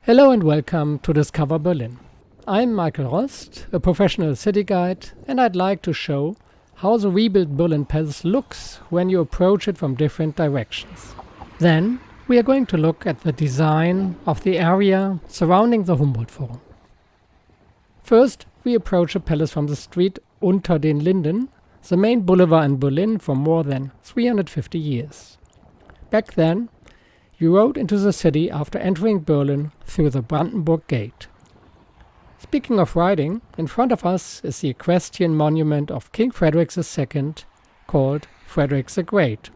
Hello and welcome to Discover Berlin. I'm Michael Rost, a professional city guide, and I'd like to show how the rebuilt Berlin Palace looks when you approach it from different directions. Then we are going to look at the design of the area surrounding the Humboldt Forum. First, we approach the palace from the street Unter den Linden, the main boulevard in Berlin for more than 350 years. Back then, you rode into the city after entering Berlin through the Brandenburg Gate. Speaking of riding, in front of us is the Equestrian monument of King Fredericks II, called Frederick the Great.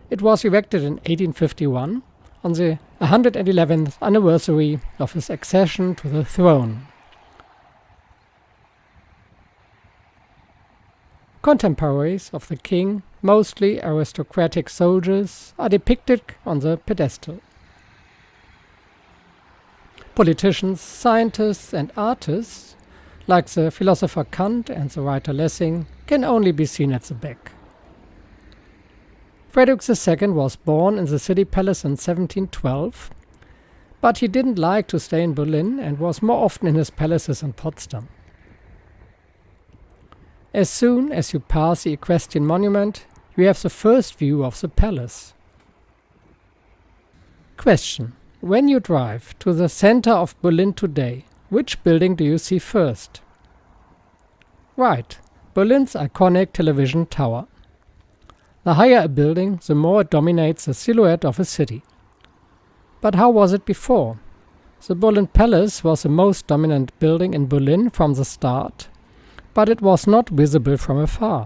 It was erected in 1851 on the 111th anniversary of his accession to the throne. Contemporaries of the king, mostly aristocratic soldiers, are depicted on the pedestal. Politicians, scientists and artists, like the philosopher Kant and the writer Lessing, can only be seen at the back. Frederick II was born in the city palace in 1712, but he didn't like to stay in Berlin and was more often in his palaces in Potsdam. As soon as you pass the Equestrian monument, you have the first view of the palace. Question: when you drive to the center of Berlin today, which building do you see first? Right, Berlin's iconic television tower. The higher a building, the more it dominates the silhouette of a city. But how was it before? The Berlin Palace was the most dominant building in Berlin from the start, but it was not visible from afar.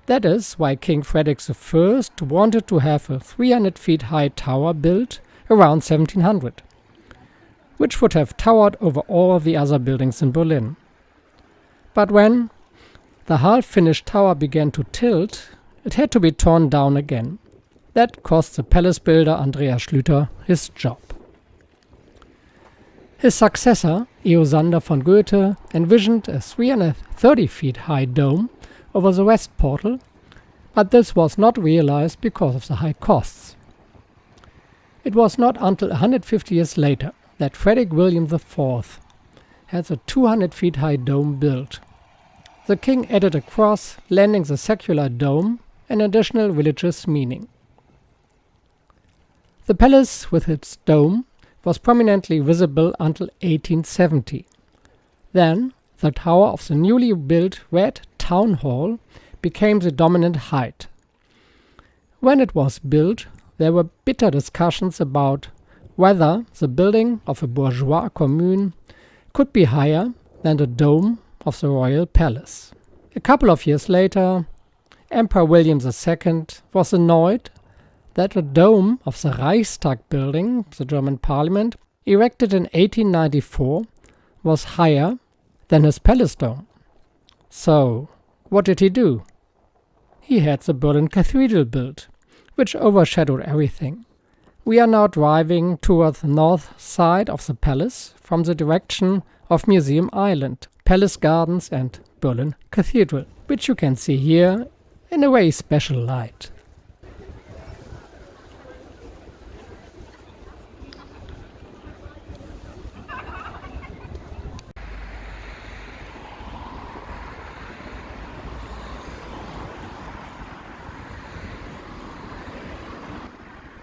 That is why King Fredericks I wanted to have a 300 feet high tower built around 1700, which would have towered over all the other buildings in Berlin. But when the half-finished tower began to tilt, it had to be torn down again. That cost the palace builder Andreas Schlüter his job. His successor, Eosander von Goethe, envisioned a 330 feet high dome over the west portal, but this was not realized because of the high costs. It was not until 150 years later that Frederick William IV had the 200 feet high dome built. The king added a cross, lending the secular dome an additional religious meaning. The palace with its dome was prominently visible until 1870. Then, the tower of the newly built Red Town Hall became the dominant height. When it was built, there were bitter discussions about whether the building of a bourgeois commune could be higher than the dome of the royal palace. A couple of years later, Emperor William II was annoyed that the dome of the Reichstag building, the German parliament, erected in 1894, was higher than his palace dome. So, what did he do? He had the Berlin Cathedral built, which overshadowed everything. We are now driving towards the north side of the palace from the direction of Museum Island, Palace Gardens and Berlin Cathedral, which you can see here in a very special light.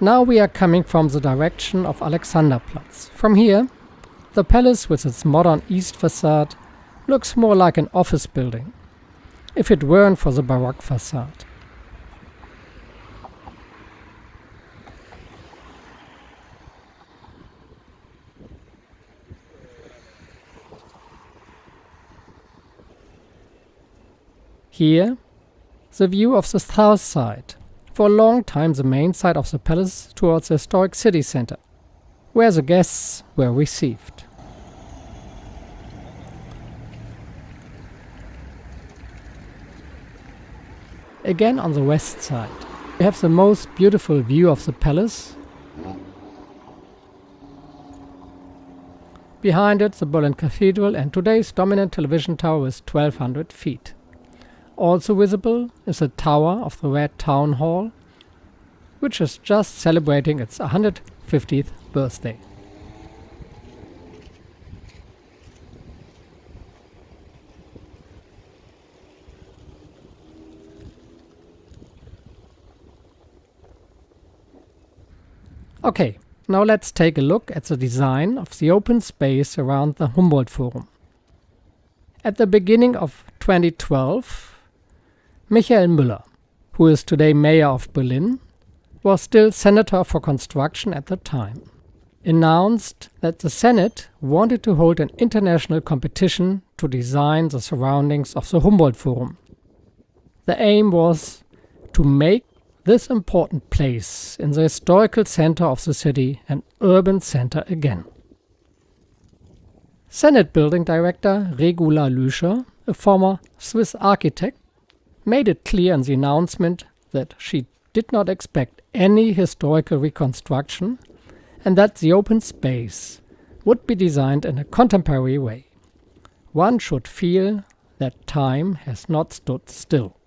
Now we are coming from the direction of Alexanderplatz. From here, the palace with its modern east facade looks more like an office building, if it weren't for the Baroque facade. Here, the view of the south side. For a long time the main side of the palace towards the historic city center, where the guests were received. Again on the west side, we have the most beautiful view of the palace. Behind it the Berlin Cathedral and today's dominant television tower is 1200 feet. Also visible is the tower of the Red Town Hall, which is just celebrating its 150th birthday. Okay, now let's take a look at the design of the open space around the Humboldt Forum. At the beginning of 2012, Michael Müller, who is today mayor of Berlin, was still Senator for Construction at the time, announced that the Senate wanted to hold an international competition to design the surroundings of the Humboldt Forum. The aim was to make this important place in the historical center of the city an urban center again. Senate Building Director Regula Lüscher, a former Swiss architect, made it clear in the announcement that she did not expect any historical reconstruction and that the open space would be designed in a contemporary way. One should feel that time has not stood still.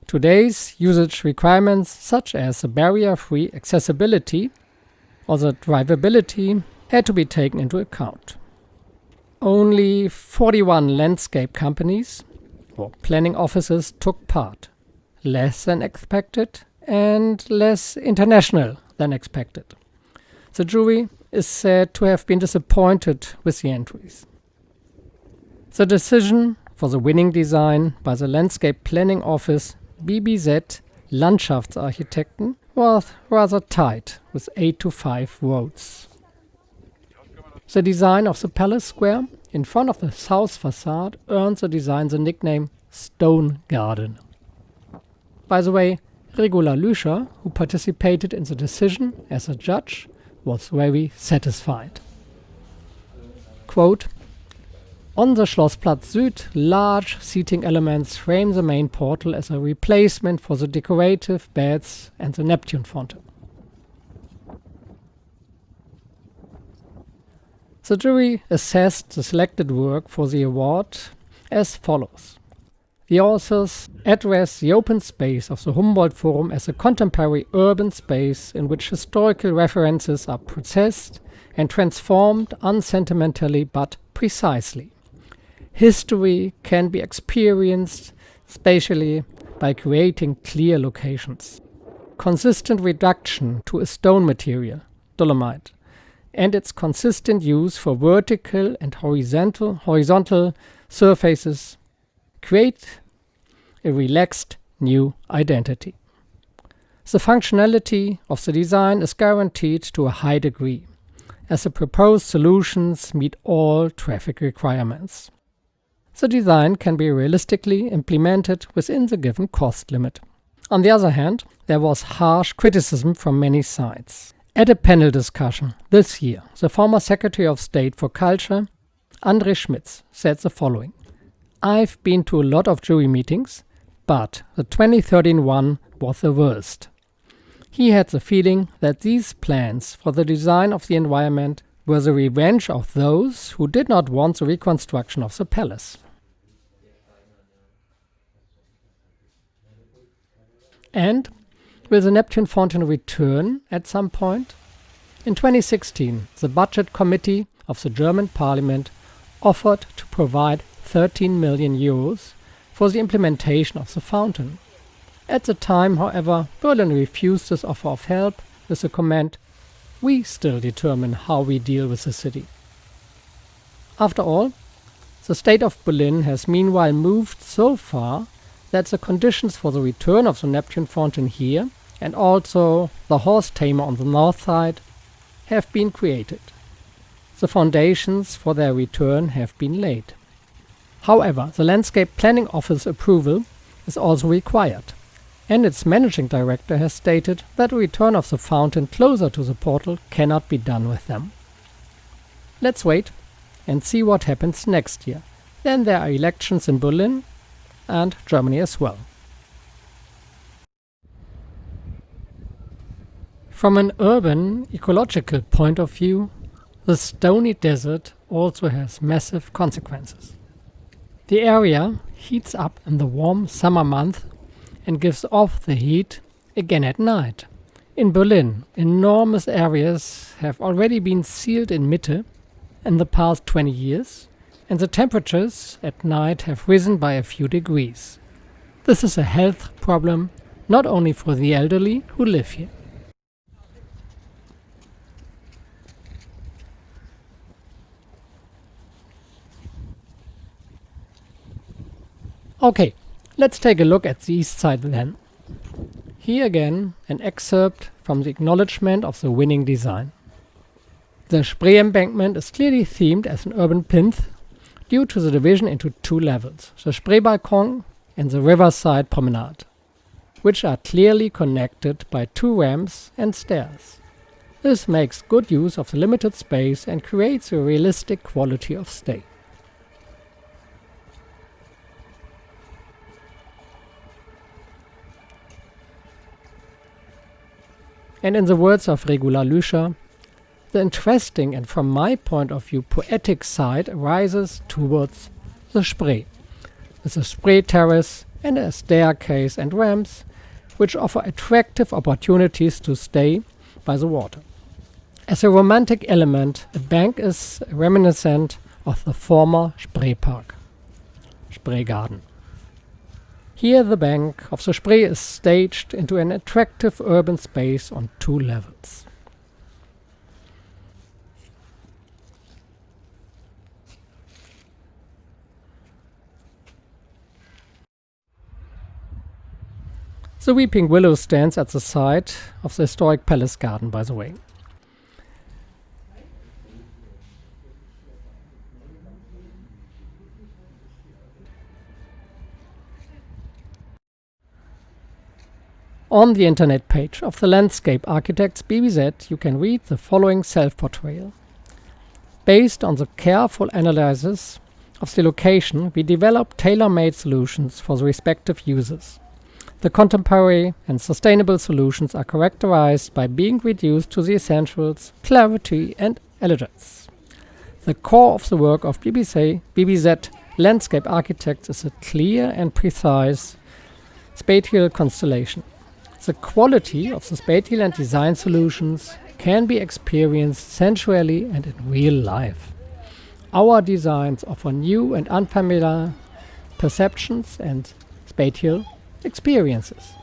Today's usage requirements, such as the barrier-free accessibility or the drivability, had to be taken into account. Only 41 landscape companies or planning offices took part, less than expected and less international than expected. The jury is said to have been disappointed with the entries. The decision for the winning design by the landscape planning office BBZ Landschaftsarchitekten was rather tight, with 8-5 votes. The design of the Palace Square in front of the south facade earned the design the nickname Stone Garden. By the way, Regula Lüscher, who participated in the decision as a judge, was very satisfied. Quote, "On the Schlossplatz Süd, large seating elements frame the main portal as a replacement for the decorative beds and the Neptune fountain." The jury assessed the selected work for the award as follows. The authors address the open space of the Humboldt Forum as a contemporary urban space in which historical references are processed and transformed unsentimentally but precisely. History can be experienced spatially by creating clear locations. Consistent reduction to a stone material, dolomite, and its consistent use for vertical and horizontal surfaces create a relaxed new identity. The functionality of the design is guaranteed to a high degree, as the proposed solutions meet all traffic requirements. The design can be realistically implemented within the given cost limit. On the other hand, there was harsh criticism from many sides. At a panel discussion this year, the former Secretary of State for Culture, André Schmitz, said the following: "I've been to a lot of jury meetings, but the 2013 one was the worst." He had the feeling that these plans for the design of the environment were the revenge of those who did not want the reconstruction of the palace. And will the Neptune fountain return at some point? In 2016, the Budget Committee of the German Parliament offered to provide 13 million euros for the implementation of the fountain. At the time, however, Berlin refused this offer of help with the comment, "We still determine how we deal with the city." After all, the state of Berlin has meanwhile moved so far that the conditions for the return of the Neptune fountain here, and also the horse tamer on the north side, have been created. The foundations for their return have been laid. However, the Landscape Planning Office approval is also required, and its managing director has stated that a return of the fountain closer to the portal cannot be done with them. Let's wait and see what happens next year. Then there are elections in Berlin and Germany as well. From an urban ecological point of view, the stony desert also has massive consequences. The area heats up in the warm summer month and gives off the heat again at night. In Berlin, enormous areas have already been sealed in Mitte in the past 20 years, and the temperatures at night have risen by a few degrees. This is a health problem not only for the elderly who live here. Okay, let's take a look at the east side then. Here again, an excerpt from the acknowledgement of the winning design. The Spree embankment is clearly themed as an urban plinth due to the division into two levels, the Spree balcon and the riverside promenade, which are clearly connected by two ramps and stairs. This makes good use of the limited space and creates a realistic quality of stay. And in the words of Regula Lüscher, the interesting and from my point of view poetic side rises towards the Spree, with a Spree terrace and a staircase and ramps which offer attractive opportunities to stay by the water. As a romantic element, a bank is reminiscent of the former Spree Park, Spree Garden. Here the bank of the Spree is staged into an attractive urban space on two levels. The weeping willow stands at the side of the historic palace garden, by the way. On the internet page of the landscape architects BBZ, you can read the following self-portrayal. Based on the careful analysis of the location, we developed tailor-made solutions for the respective users. The contemporary and sustainable solutions are characterized by being reduced to the essentials, clarity and elegance. The core of the work of BBZ landscape architects is a clear and precise spatial constellation. The quality of the spatial and design solutions can be experienced sensually and in real life. Our designs offer new and unfamiliar perceptions and spatial experiences.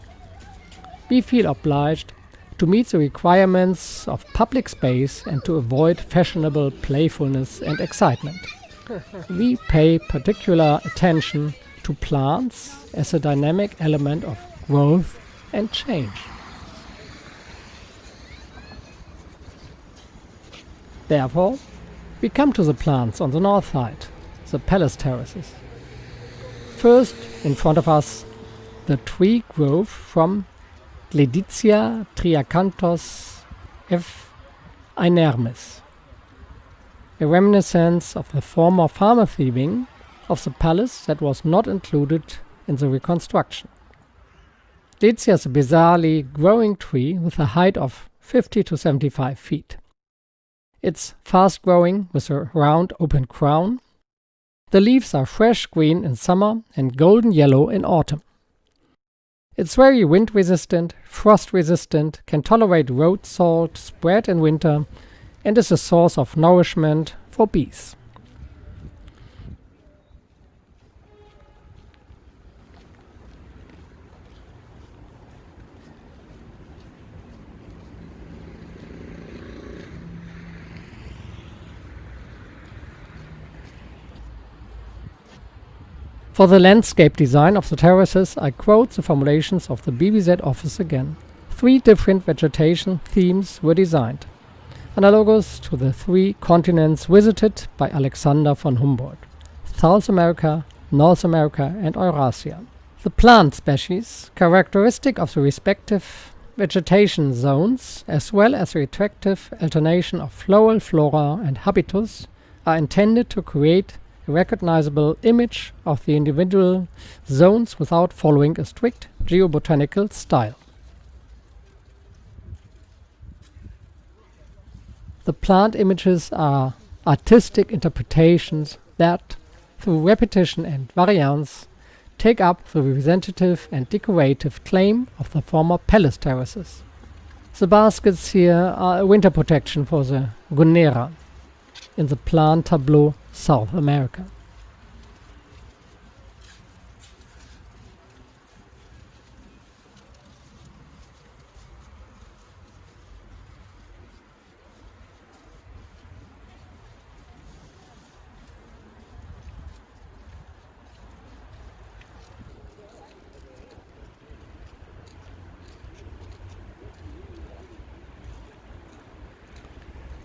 We feel obliged to meet the requirements of public space and to avoid fashionable playfulness and excitement. We pay particular attention to plants as a dynamic element of growth and change. Therefore, we come to the plants on the north side, the palace terraces. First, in front of us, the tree grove from Gleditsia triacanthos F. inermis, a reminiscence of the former pharmacy wing of the palace that was not included in the reconstruction. Gleditsia is a bizarrely growing tree with a height of 50 to 75 feet. It's fast growing with a round open crown. The leaves are fresh green in summer and golden yellow in autumn. It's very wind resistant, frost resistant, can tolerate road salt spread in winter, and is a source of nourishment for bees. For the landscape design of the terraces, I quote the formulations of the BBZ office again. 3 different vegetation themes were designed, analogous to the 3 continents visited by Alexander von Humboldt: South America, North America and Eurasia. The plant species, characteristic of the respective vegetation zones, as well as the attractive alternation of floral flora and habitus, are intended to create a recognizable image of the individual zones without following a strict geobotanical style. The plant images are artistic interpretations that, through repetition and variance, take up the representative and decorative claim of the former palace terraces. The baskets here are a winter protection for the Gunera in the plant tableau South America.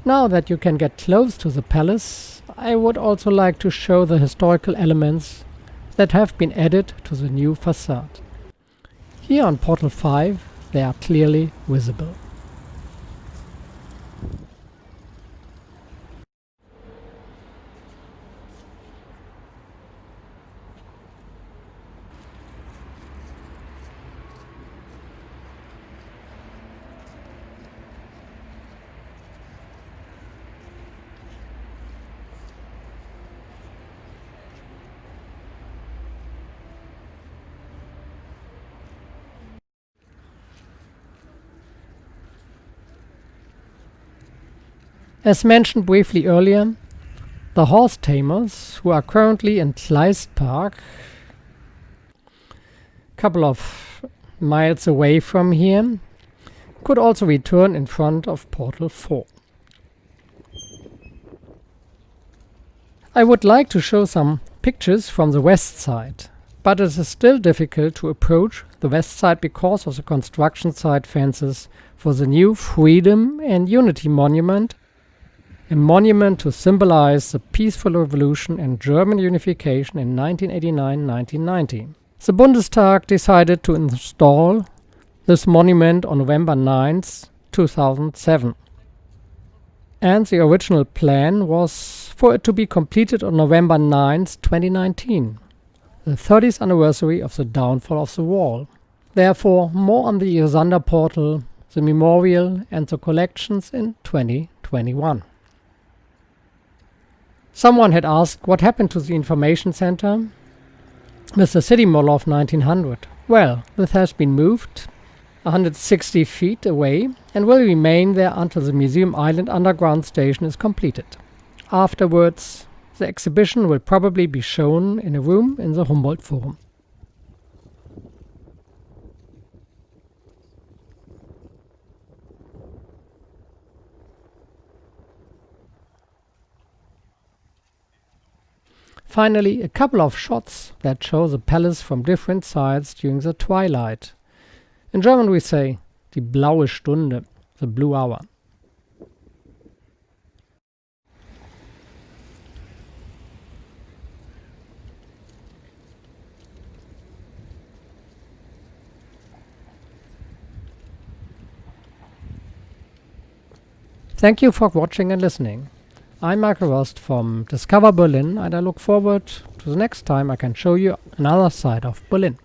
Now that you can get close to the palace, I would also like to show the historical elements that have been added to the new facade. Here on Portal 5 they are clearly visible. As mentioned briefly earlier, the horse tamers, who are currently in Kleist Park, a couple of miles away from here, could also return in front of Portal 4. I would like to show some pictures from the west side, but it is still difficult to approach the west side because of the construction site fences for the new Freedom and Unity Monument, a monument to symbolize the peaceful revolution and German unification in 1989-1990. The Bundestag decided to install this monument on November 9, 2007. And the original plan was for it to be completed on November 9, 2019, the 30th anniversary of the downfall of the wall. Therefore, more on the Sander portal, the memorial and the collections in 2021. Someone had asked what happened to the information center with the city model of 1900. Well, this has been moved 160 feet away and will remain there until the Museum Island underground station is completed. Afterwards, the exhibition will probably be shown in a room in the Humboldt Forum. Finally, a couple of shots that show the palace from different sides during the twilight. In German we say, die blaue Stunde, the blue hour. Thank you for watching and listening. I'm Michael Rost from Discover Berlin, and I look forward to the next time I can show you another side of Berlin.